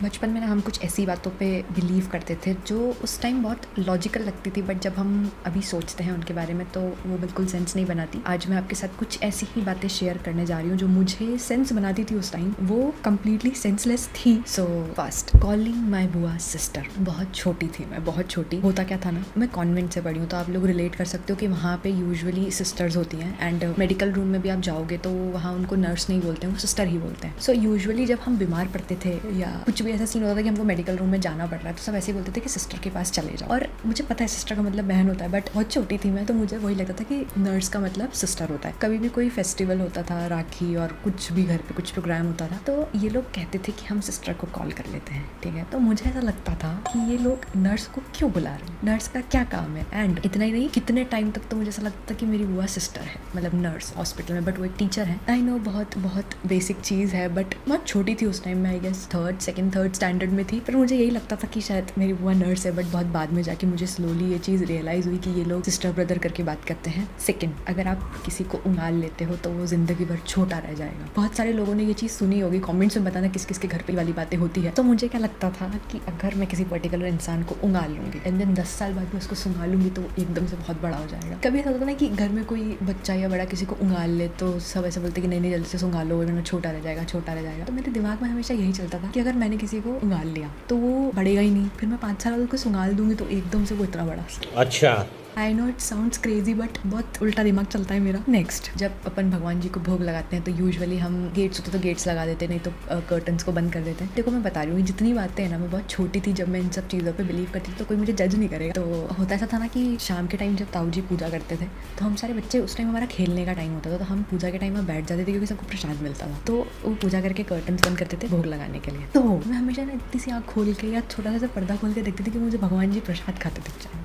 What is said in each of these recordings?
बचपन में ना हम कुछ ऐसी बातों पे बिलीव करते थे जो उस टाइम बहुत लॉजिकल लगती थी, बट जब हम अभी सोचते हैं उनके बारे में तो वो बिल्कुल सेंस नहीं बनाती। आज मैं आपके साथ कुछ ऐसी ही बातें शेयर करने जा रही हूँ जो मुझे सेंस बनाती थी उस टाइम, वो कम्प्लीटली सेंसलेस थी। सो फर्स्ट, कॉलिंग माई बुआ सिस्टर। बहुत छोटी थी मैं, बहुत छोटी। होता क्या था ना, मैं कॉन्वेंट से पढ़ी हूँ तो आप लोग रिलेट कर सकते हो कि वहाँ पे यूजुअली सिस्टर्स होती हैं एंड मेडिकल रूम में भी आप जाओगे तो वहाँ उनको नर्स नहीं बोलते हैं, वो सिस्टर ही बोलते हैं। सो यूजुअली जब हम बीमार पड़ते थे या कुछ भी ऐसा सीन होता था कि हमको मेडिकल रूम में जाना पड़ रहा है तो सब ऐसे ही बोलते थे कि सिस्टर के पास चले जाओ। और मुझे पता है सिस्टर का मतलब बहन होता है, बट बहुत छोटी थी मैं तो मुझे वही लगता था कि नर्स का मतलब सिस्टर होता है। कभी भी कोई फेस्टिवल होता था, राखी और कुछ भी घर पे कुछ प्रोग्राम होता था तो ये लोग कहते थे कि हम सिस्टर को कॉल कर लेते हैं, ठीक है। तो मुझे ऐसा लगता था कि ये लोग नर्स को क्यों बुला रहे हैं, नर्स का क्या काम है। एंड इतना ही नहीं, कितने टाइम तक तो मुझे ऐसा लगता था कि मेरी बुआ सिस्टर है, मतलब नर्स हॉस्पिटल में, बट वो एक टीचर है। आई नो बहुत बहुत बेसिक चीज़ है, बट बहुत छोटी थी उस टाइम में, आई गेस थर्ड स्टैंडर्ड में थी। पर मुझे यही लगता था कि शायद मेरी बुआ नर्स है, बट बहुत बाद में जाके मुझे स्लोली ये चीज़ रियलाइज़ हुई कि ये लोग सिस्टर ब्रदर करके बात करते हैं। सेकंड, अगर आप किसी को उंगाल लेते हो तो वो जिंदगी भर छोटा रह जाएगा। बहुत सारे लोगों ने ये चीज़ सुनी होगी, कमेंट्स में बताना किस किस के घर पे वाली बातें होती है। तो मुझे क्या लगता था कि अगर मैं किसी पर्टिकुलर इंसान को उंगाल लूँगी एंड देन 10 साल बाद में उसको सुंगालूंगी तो एकदम से बहुत बड़ा हो जाएगा। कभी ऐसा होता ना कि घर में कोई बच्चा या बड़ा किसी को उंगाल ले तो सब ऐसा बोलते कि नहीं नहीं जल्दी से सुंगालो वरना छोटा रह जाएगा, छोटा रह जाएगा। तो मेरे दिमाग में हमेशा यही चलता था कि अगर मैंने किसी को उंगाल लिया तो वो बढ़ेगा ही नहीं, फिर मैं 5 साल बाद उसको सुंगाल दूंगी तो एकदम से वो इतना बड़ा। अच्छा, I know it sounds crazy but बहुत उल्टा दिमाग चलता है मेरा। नेक्स्ट, जब अपन भगवान जी को भोग लगाते हैं तो यूजुअली हम गेट्स होते तो गेट्स लगा देते, नहीं तो कर्टन्स को बंद कर देते हैं। देखो मैं बता रही हूँ जितनी बातें हैं ना, मैं बहुत छोटी थी जब मैं इन सब चीज़ों पे बिलीव करती थी तो कोई मुझे जज नहीं करेगा। तो होता ऐसा था ना कि शाम के टाइम जब ताऊ जी पूजा करते थे तो हम सारे बच्चे, उस टाइम हमारा खेलने का टाइम होता था तो हम पूजा के टाइम में बैठ जाते थे क्योंकि सबको प्रसाद मिलता था। तो वो पूजा करके कर्टन्स बंद करते थे भोग लगाने के लिए। तो मैं हमेशा ना इतनी सी आँख खोल के या छोटा सा पर्दा खोल के देखती थी कि मुझे भगवान जी प्रसाद खाते दिख जाए।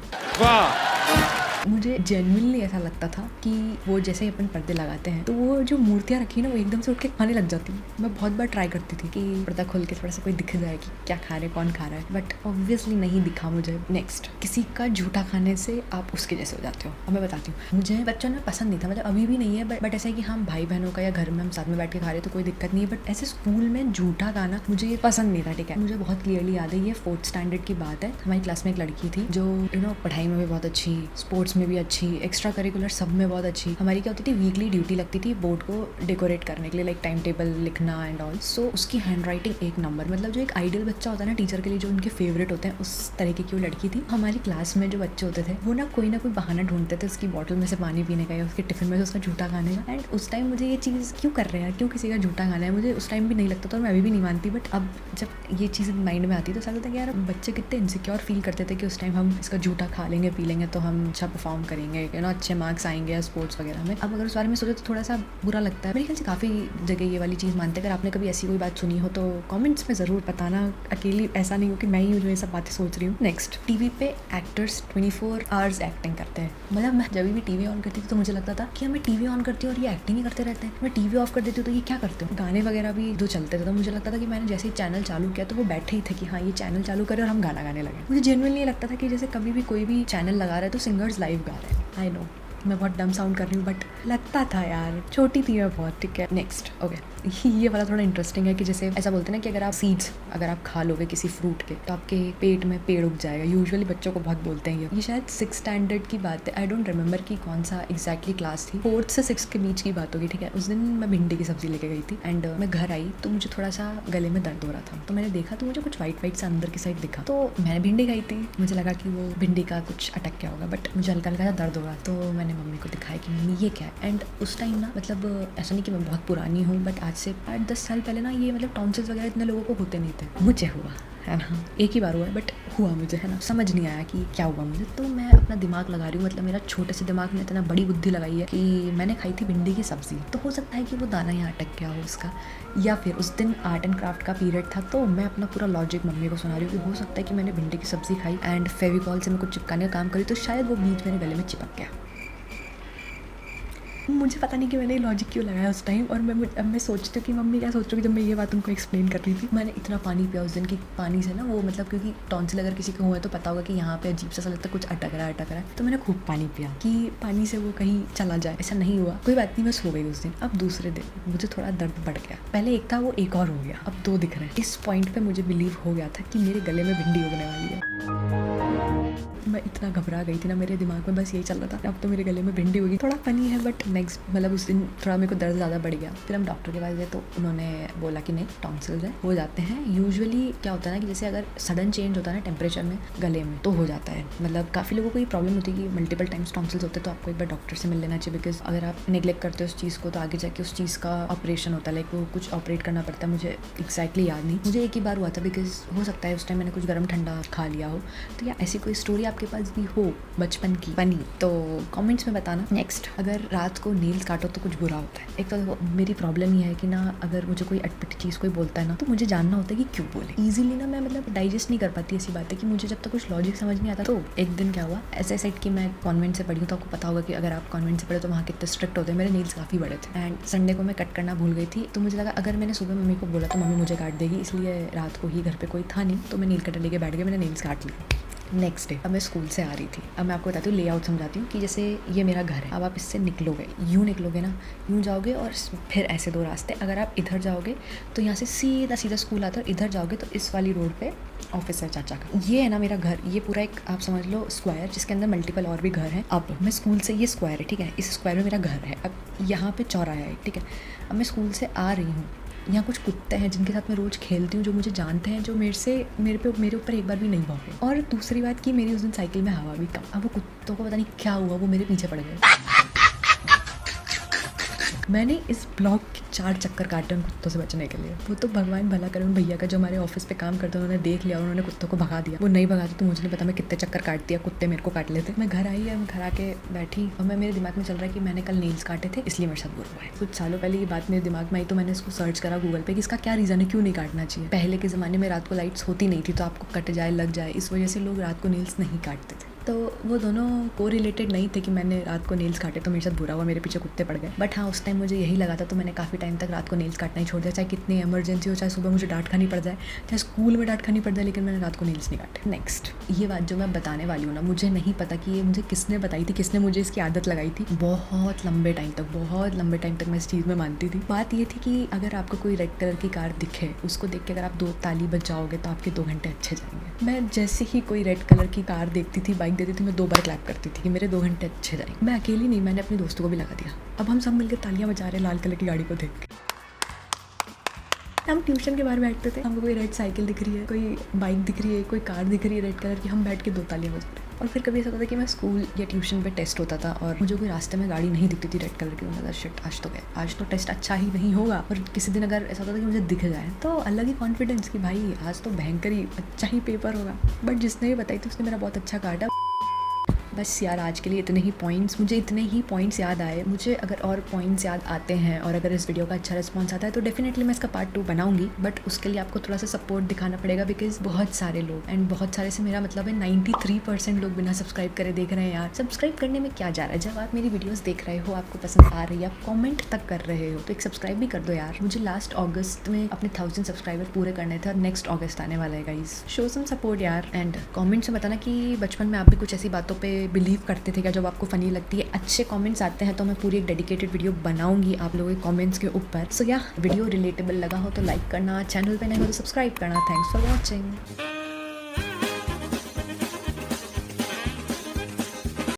मुझे जेन्युइनली ऐसा लगता था कि वो जैसे ही अपन पर्दे लगाते हैं तो वो जो मूर्तियाँ रखी ना वो एकदम से उठ के खाने लग जाती। मैं बहुत बार ट्राई करती थी कि पर्दा खोल के थोड़ा सा कोई दिख जाए कि क्या खा रहे, कौन खा रहा है, बट ऑब्वियसली नहीं दिखा मुझे। नेक्स्ट, किसी का झूठा खाने से आप उसके जैसे हो जाते हो। अब मैं बताती हूँ, मुझे बच्चों में पसंद नहीं था, मतलब अभी भी नहीं है, बट ऐसा है कि हम भाई बहनों का या घर में हम साथ में बैठ के खा रहे तो कोई दिक्कत नहीं है, बट ऐसे स्कूल में झूठा खाना मुझे पसंद नहीं था, ठीक है। मुझे बहुत क्लियरली याद है, ये 4th स्टैंडर्ड की बात है। हमारी क्लास में एक लड़की थी जो पढ़ाई में भी बहुत अच्छी, स्पोर्ट्स में भी अच्छी, एक्स्ट्रा करिकुलर सब में बहुत अच्छी। हमारी क्या होती थी, वीकली ड्यूटी लगती थी बोर्ड को डेकोरेट करने के लिए, लाइक टाइम टेबल लिखना एंड ऑल। सो उसकी हैंड राइटिंग एक नंबर, मतलब जो एक आइडियल बच्चा होता है ना टीचर के लिए, जो उनके फेवरेट होते हैं, उस तरीके की वो लड़की थी। हमारी क्लास में जो बच्चे होते थे वो ना कोई बहाना ढूंढते थे उसकी बॉटल में से पानी पीने का या उसके टिफिन में से उसका झूठा खाने का। एंड उस टाइम मुझे ये चीज़ क्यों कर रहे हैं, क्यों किसी का झूठा खाना है, मुझे उस टाइम भी नहीं लगता था और मैं अभी भी नहीं मानती। बट अब जब ये चीज़ माइंड में आती है तो ऐसा लगता है कि यार बच्चे कितने इनसिक्योर फील करते थे कि उस टाइम हम इसका झूठा खा लेंगे पी लेंगे तो हम अच्छा परफॉर्म करेंगे, अच्छे मार्क्स आएंगे या स्पोर्ट्स वगैरह में। अब अगर उस बारे में सोचो तो थोड़ा सा बुरा लगता है। मेरे ख्याल से काफ़ी जगह ये वाली चीज़ मानते हैं। अगर आपने कभी ऐसी कोई बात सुनी हो तो कमेंट्स में ज़रूर बताना, अकेली ऐसा नहीं हो कि मैं ही हूँ जो ये सब बातें सोच रही हूँ। नेक्स्ट, टीवी पे एक्टर्स 24 आवर्स एक्टिंग करते हैं। मतलब मैं जब भी टीवी ऑन करती थी तो मुझे लगता था कि मैं टीवी ऑन करती हूँ और ये एक्टिंग ही करते रहते हैं, मैं टीवी ऑफ कर देती हूँ तो ये क्या करते हो। गाने वगैरह भी जो चलते थे तो मुझे लगता था कि मैंने जैसे ही चैनल चालू किया तो वो बैठे ही थे कि हाँ ये चैनल चालू करे और हम गाना गाने लगे। मुझे जेन्युइनली लगता था कि जैसे कभी भी कोई भी चैनल लगा रहा है तो सिंगर्स लाइव गा रहे हैं। आई नो मैं बहुत डम साउंड कर रही हूँ बट लगता था यार, छोटी थी मैं बहुत, ठीक है। नेक्स्ट, ओके, ये वाला थोड़ा इंटरेस्टिंग है कि जैसे ऐसा बोलते हैं ना कि अगर आप सीड्स अगर आप खा लोगे किसी फ्रूट के तो आपके पेट में पेड़ उग जाएगा। यूजुअली बच्चों को बहुत बोलते हैं ये शायद 6th स्टैंडर्ड की बात है। आई डोंट रिमेंबर कि कौन सा एग्जैक्टली क्लास थी, 4th से 6th के बीच की बात होगी, ठीक है। उस दिन मैं भिंडी की सब्जी लेके गई थी एंड मैं घर आई तो मुझे थोड़ा सा गले में दर्द हो रहा था। तो मैंने देखा तो मुझे कुछ वाइट सा अंदर की साइड दिखा, तो मैंने भिंडी खाई थी। मुझे लगा कि वो भिंडी का कुछ अटक गया होगा, बट मुझे हल्का हल्का दर्द हो रहा। तो मैंने मम्मी को दिखाया कि मम्मी ये क्या है। एंड उस टाइम ना, मतलब ऐसा नहीं कि मैं बहुत पुरानी हूँ, बट आज से 8-10 साल पहले ना ये मतलब टॉन्सिल्स वगैरह इतने लोगों को होते नहीं थे। मुझे हुआ है ना, एक ही बार हुआ है बट हुआ मुझे, है ना। समझ नहीं आया कि क्या हुआ मुझे, तो मैं अपना दिमाग लगा रही हूँ, मतलब मेरा छोटे से दिमाग ने इतना बड़ी बुद्धि लगाई है कि मैंने खाई थी भिंडी की सब्जी। तो हो सकता है कि वो दाना यहाँ अटक गया हो उसका, या फिर उस दिन आर्ट एंड क्राफ्ट का पीरियड था तो मैं अपना पूरा लॉजिक मम्मी को सुना रही हूँ कि हो सकता है कि मैंने भिंडी की सब्जी खाई एंड फेविकॉल से मैं कुछ चिपकाने का काम करी तो शायद वो बीज मेरे गले में चिपक गया। मुझे पता नहीं कि मैंने लॉजिक क्यों लगाया उस टाइम। और अब मैं सोचती हूँ कि मम्मी क्या सोच रही थी जब मैं ये बात उनको एक्सप्लेन कर रही थी। मैंने इतना पानी पिया उस दिन की, पानी से ना वो मतलब, क्योंकि टॉन्सिल अगर किसी को हुआ है तो पता होगा कि यहाँ पे अजीब सा लगता है, कुछ अटक रहा है। तो मैंने खूब पानी पिया कि पानी से वो कहीं चला जाए। ऐसा नहीं हुआ, कोई बात नहीं, मैं सो गई उस दिन। अब दूसरे दिन मुझे थोड़ा दर्द बढ़ गया। पहले एक था, वो एक और हो गया, अब 2 दिख रहे हैं। इस पॉइंट पे मुझे बिलीव हो गया था कि मेरे गले में भिंडी उगने वाली है। मैं इतना घबरा गई थी ना, मेरे दिमाग में बस यही चल रहा था अब तो मेरे गले में भिंडी होगी। थोड़ा फनी है बट नेक्स्ट मतलब उस दिन थोड़ा मेरे को दर्द ज़्यादा बढ़ गया। फिर हम डॉक्टर के पास गए तो उन्होंने बोला कि नहीं, टॉन्सिल्स है, हो जाते हैं। यूजुअली क्या होता है ना कि जैसे अगर सडन चेंज होता है ना टेम्परेचर में गले में तो हो जाता है। मतलब काफ़ी लोगों को ये प्रॉब्लम होती है कि मल्टीपल टाइम्स टॉन्सिल्स होते हैं, तो आपको एक बार डॉक्टर से मिल लेना चाहिए। बिकॉज अगर आप नेग्लेक्ट करते हो उस चीज़ को तो आगे जाके उस चीज़ का ऑपरेशन होता है, लाइक वो कुछ ऑपरेट करना पड़ता है। मुझे एक्जैक्टली याद नहीं, मुझे एक ही बार हुआ था। बिकॉज हो सकता है उस टाइम मैंने कुछ गर्म ठंडा खा लिया हो। तो या ऐसी कोई स्टोरी आपके पास भी हो बचपन की फनी तो कमेंट्स में बताना। नेक्स्ट, अगर रात को नेल्स काटो तो कुछ बुरा होता है। एक तो मेरी प्रॉब्लम ये है कि ना, अगर मुझे कोई अटपटी चीज़ कोई बोलता है ना तो मुझे जानना होता है कि क्यों बोले। ईजिली ना मैं मतलब डाइजेस्ट नहीं कर पाती ऐसी बात है कि मुझे जब तक कुछ लॉजिक समझ नहीं आता। तो एक दिन क्या हुआ, ऐसे सेट कि मैं कॉन्वेंट से पढ़ी हूँ तो आपको पता होगा कि अगर आप कॉन्वेंट से पढ़े तो वहाँ कितने स्ट्रिक्ट होते हैं। मेरे नेल्स काफ़ी बड़े थे एंड संडे को मैं कट करना भूल गई थी। तो मुझे लगा अगर मैंने सुबह मम्मी को बोला तो मम्मी मुझे काट देगी, इसलिए रात को ही घर पे कोई था नहीं तो मैं नील कटर लेके बैठ गई, मैंने नेल्स काट लिए। नेक्स्ट डे अब मैं स्कूल से आ रही थी। अब मैं आपको बताती हूँ, लेआउट समझाती हूँ कि जैसे ये मेरा घर है। अब आप इससे निकलोगे, यूँ निकलोगे ना, यूँ जाओगे और फिर ऐसे 2 रास्ते। अगर आप इधर जाओगे तो यहाँ से सीधा सीधा स्कूल आता है, इधर जाओगे तो इस वाली रोड पे ऑफिस है चाचा का। ये है ना मेरा घर, ये पूरा एक आप समझ लो स्क्वायर जिसके अंदर मल्टीपल और भी घर हैं। अब मैं स्कूल से, ये स्क्वायर है ठीक है, इस स्क्वायर में मेरा घर है। अब यहाँ पे चौराहा है ठीक है। अब मैं स्कूल से आ रही हूँ, यहाँ कुछ कुत्ते हैं जिनके साथ मैं रोज़ खेलती हूँ, जो मुझे जानते हैं, जो मेरे ऊपर एक बार भी नहीं भौंके। और दूसरी बात कि मेरी उस दिन साइकिल में हवा भी कम। अब वो कुत्तों को पता नहीं क्या हुआ, वो मेरे पीछे पड़ गए। मैंने इस ब्लॉक के 4 चक्कर काटे उन कुत्तों से बचने के लिए। वो तो भगवान भला करे उन भैया का जो हमारे ऑफिस पे काम करते हैं, उन्होंने देख लिया और उन्होंने कुत्तों को भगा दिया। वो नहीं भगाते तो मुझे नहीं पता मैं कितने चक्कर काट दिया, कुत्ते मेरे को काट लेते। मैं घर आई है, मैं घर आके बैठी और मेरे दिमाग में चल रहा है कि मैंने कल नेल्स काटे थे इसलिए मेरे साथ बुरा हुआ है। कुछ सालों पहले ये बात मेरे दिमाग में आई तो मैंने इसको सर्च करा गूगल पे कि इसका क्या रीज़न है, क्यों नहीं काटना चाहिए। पहले के ज़माने में रात को लाइट्स होती नहीं थी तो आपको कट जाए लग जाए, इस वजह से लोग रात को नेल्स नहीं काटते थे। तो वो दोनों को रिलेटेड नहीं थे कि मैंने रात को नेल्स काटे तो मेरे साथ बुरा हुआ, मेरे पीछे कुत्ते पड़ गए। बट हाँ, उस टाइम मुझे यही लगा था तो मैंने काफ़ी टाइम तक रात को नेल्स काटना ही छोड़ दिया। चाहे कितनी इमरजेंसी हो, चाहे सुबह मुझे डांट खानी पड़ जाए, चाहे स्कूल में डांट खानी पड़ जाए, लेकिन मैंने रात को नेल्स नहीं काटे। नेक्स्ट, ये बात जो मैं बताने वाली हूँ ना, मुझे नहीं पता कि ये मुझे किसने बताई थी, किसने मुझे इसकी आदत लगाई थी। बहुत लंबे टाइम तक मैं इस चीज़ में मानती थी। बात ये थी कि अगर आपको कोई रेड कलर की कार दिखे, उसको देख के अगर आप 2 ताली बजाओगे तो आपके 2 घंटे अच्छे जाएंगे। मैं जैसे ही कोई रेड कलर की कार देखती थी, बाइक देखती थी, मैं 2 बार क्लैप करती थी कि मेरे 2 घंटे अच्छे जाएंगे। मैं अकेली नहीं, मैंने अपने दोस्तों को भी लगा दिया। अब हम सब मिलकर तालियां बजा रहे हैं लाल कलर की गाड़ी को देख के। हम ट्यूशन के बाहर बैठते थे, हमको कोई रेड साइकिल दिख रही है, कोई बाइक दिख रही है, कोई कार दिख रही है रेड कलर की, हम बैठ के 2 तालियां बजा रहे हैं। और फिर कभी ऐसा होता था कि मैं स्कूल या ट्यूशन पे टेस्ट होता था और मुझे कोई रास्ते में गाड़ी नहीं दिखती थी रेड कलर की, मतलब शिट आज तो गए, आज तो टेस्ट अच्छा ही नहीं होगा। और किसी दिन अगर ऐसा होता था कि मुझे दिख जाए तो अलग ही कॉन्फिडेंस कि भाई आज तो भयंकर ही अच्छा ही पेपर होगा। बट जिसने भी बताई थी उसने मेरा बहुत अच्छा काटा। बस यार आज के लिए इतने ही पॉइंट्स, मुझे इतने ही पॉइंट्स याद आए। मुझे अगर और पॉइंट्स याद आते हैं और अगर इस वीडियो का अच्छा रिस्पॉन्स आता है तो डेफिनेटली मैं इसका पार्ट 2 बनाऊंगी। बट उसके लिए आपको थोड़ा सा सपोर्ट दिखाना पड़ेगा बिकॉज बहुत सारे लोग, एंड बहुत सारे से मेरा मतलब है 93% लोग बिना सब्सक्राइब करे देख रहे हैं। यार सब्सक्राइब करने में क्या जा रहा है, जब आप मेरी वीडियोज़ देख रहे हो, आपको पसंद आ रही है, आप कॉमेंट तक कर रहे हो तो एक सब्सक्राइब भी कर दो यार। मुझे लास्ट अगस्त में अपने 1000 सब्सक्राइबर पूरे करने थे और नेक्स्ट अगस्त आने वाला है गाइस। शो सम सपोर्ट यार। एंड कॉमेंट्स में बताना कि बचपन में आप भी कुछ ऐसी बातों पर बिलीव करते थे क्या जो आपको फनी लगती है। अच्छे कमेंट्स आते हैं तो मैं पूरी एक डेडिकेटेड वीडियो बनाऊंगी आप लोगों के कमेंट्स के ऊपर। सो या वीडियो रिलेटेबल लगा हो तो लाइक करना, चैनल पे नए हो तो सब्सक्राइब करना। Thanks for watching.